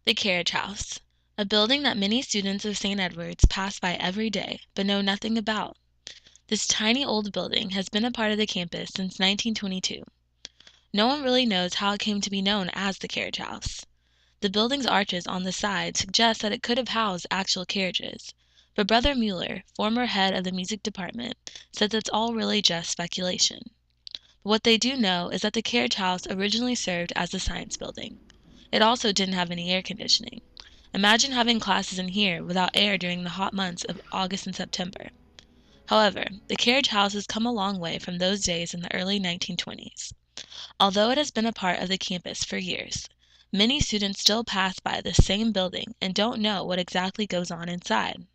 The Carriage House, a building that many students of St. Edward's pass by every day but know nothing about. This tiny old building has been a part of the campus since 1922. No one really knows how it came to be known as the Carriage House. The building's arches on the side suggest that it could have housed actual carriages, but Brother Mueller, former head of the music department, said that's all really just speculation. But what they do know is that the Carriage House originally served as a science building. It also didn't have any air conditioning. Imagine having classes in here without air during the hot months of August and September. However, the Carriage House has come a long way from those days in the early 1920s. Although it has been a part of the campus for years, many students still pass by the same building and don't know what exactly goes on inside.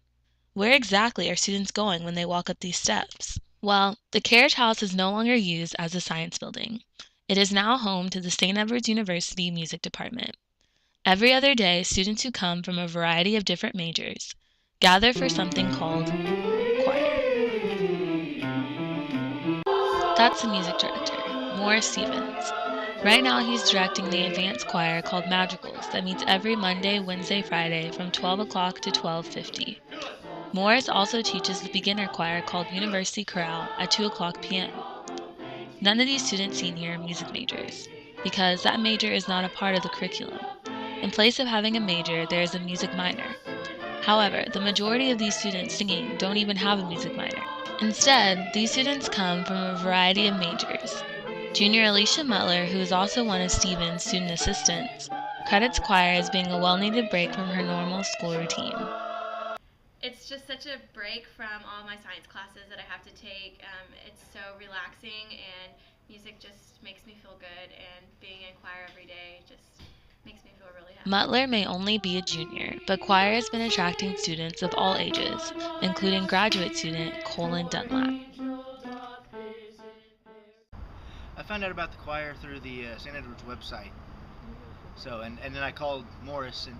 Where exactly are students going when they walk up these steps? Well, the Carriage House is no longer used as a science building. It is now home to the St. Edward's University Music Department. Every other day, students who come from a variety of different majors gather for something called choir. That's the music director, Morris Stevens. Right now he's directing the advanced choir called Madrigals that meets every Monday, Wednesday, Friday from 12 o'clock to 12:50. Morris also teaches the beginner choir called University Chorale at 2 o'clock p.m. None of these students seen here are music majors, because that major is not a part of the curriculum. In place of having a major, there is a music minor. However, the majority of these students singing don't even have a music minor. Instead, these students come from a variety of majors. Junior Alicia Mutler, who is also one of Stevens' student assistants, credits choir as being a well-needed break from her normal school routine. It's just such a break from all my science classes that I have to take. It's so relaxing, and music just makes me feel good, and being in choir every day just makes me feel really happy. Mutler may only be a junior, but choir has been attracting students of all ages, including graduate student Colin Dunlap. I found out about the choir through the St. Edward's website. So, and then I called Morris, and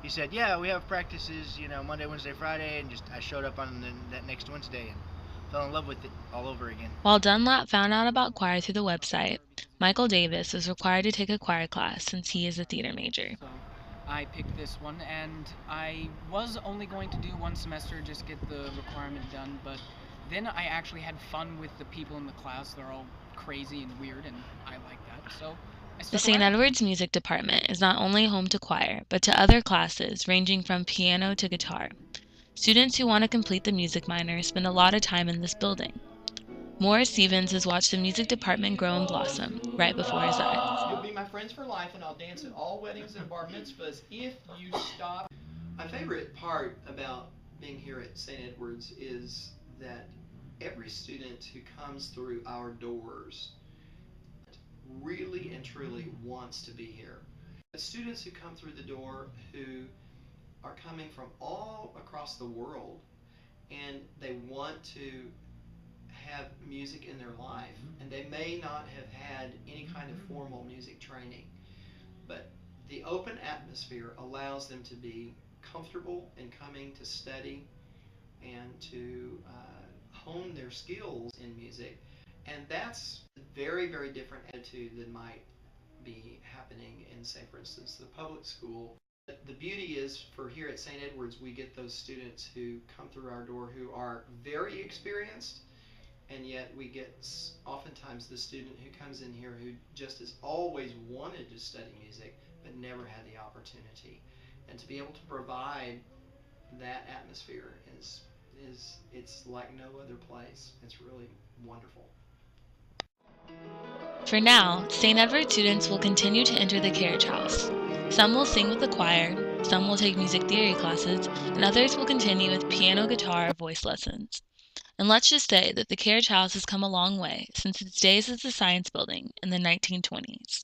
he said, yeah, we have practices, Monday, Wednesday, Friday, and I showed up on that next Wednesday and fell in love with it all over again. While Dunlap found out about choir through the website, Michael Davis was required to take a choir class since he is a theater major. So I picked this one, and I was only going to do one semester, just get the requirement done, but then I actually had fun with the people in the class. They're all crazy and weird, and I like that, so The St. Edward's Music Department is not only home to choir, but to other classes ranging from piano to guitar. Students who want to complete the music minor spend a lot of time in this building. Morris Stevens has watched the music department grow and blossom right before his eyes. You'll be my friends for life, and I'll dance at all weddings and bar mitzvahs if you stop. My favorite part about being here at St. Edward's is that every student who comes through our doors really and truly wants to be here. The students who come through the door who are coming from all across the world, and they want to have music in their life, and they may not have had any kind of formal music training, but the open atmosphere allows them to be comfortable in coming to study and to hone their skills in music. And that's a very, very different attitude than might be happening in, say, for instance, the public school. The beauty is, for here at St. Edward's, we get those students who come through our door who are very experienced, and yet we get oftentimes the student who comes in here who just has always wanted to study music but never had the opportunity. And to be able to provide that atmosphere is it's like no other place. It's really wonderful. For now, St. Edward students will continue to enter the Carriage House. Some will sing with the choir, some will take music theory classes, and others will continue with piano, guitar, or voice lessons. And let's just say that the Carriage House has come a long way since its days as a science building in the 1920s.